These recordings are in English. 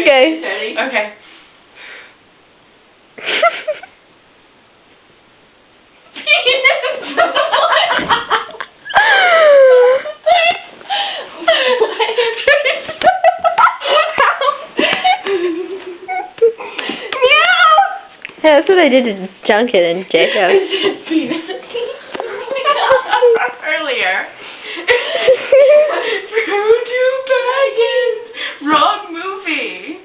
Okay. Ready? Okay. Yeah, that's what I did to Junkin and Jacob. Earlier. Voodoo Baggins! Wrong movie!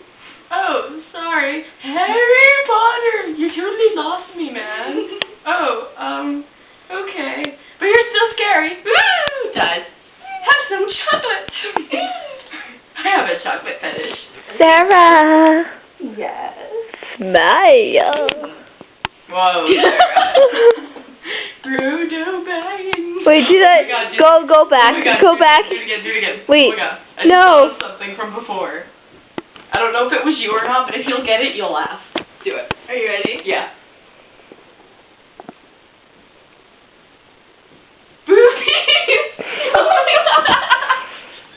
Oh, sorry. Harry Potter! You totally lost me, man. Oh, okay. But you're still scary. Woo! Died. Have some chocolate. I have a chocolate fetish. Sarah! Yes. Smile! Whoa, Sarah. Voodoo Baggins. Wait, do that. Oh go back. Oh my God, go back. Do it again. Wait. Oh my God. I just thought of something from before. I don't know if it was you or not, but if you'll get it, you'll laugh. Do it. Are you ready? Yeah. Boobies! Oh my God!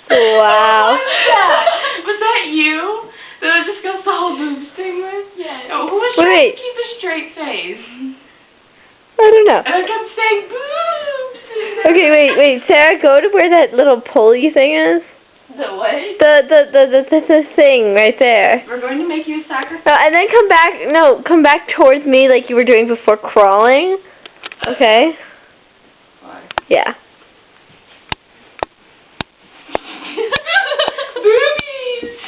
Wow. What was that? Was that you? That I discussed the whole boobs thing with? Yes. Oh, who was trying to keep a straight face? I don't know. And I kept saying boobs! Okay, wait. Sarah, go to where that little pulley thing is. The what? The thing right there. We're going to make you a sacrifice. And then come back. No, come back towards me like you were doing before crawling. Okay. Why? Yeah. Boobies!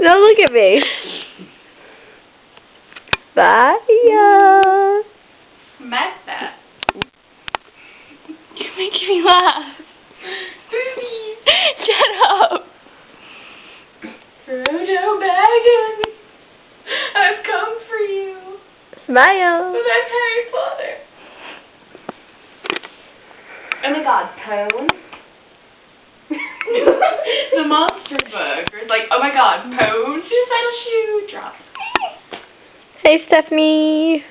No, look at me. Bye. Met that. You're making me laugh. Boobies! Shut up. Frodo Baggins, I've come for you. Smile. But I'm Harry Potter. Oh my God, Pone. The monster book. It's like, oh my God, Pone, suicidal shoe drop. Hey, Stephanie.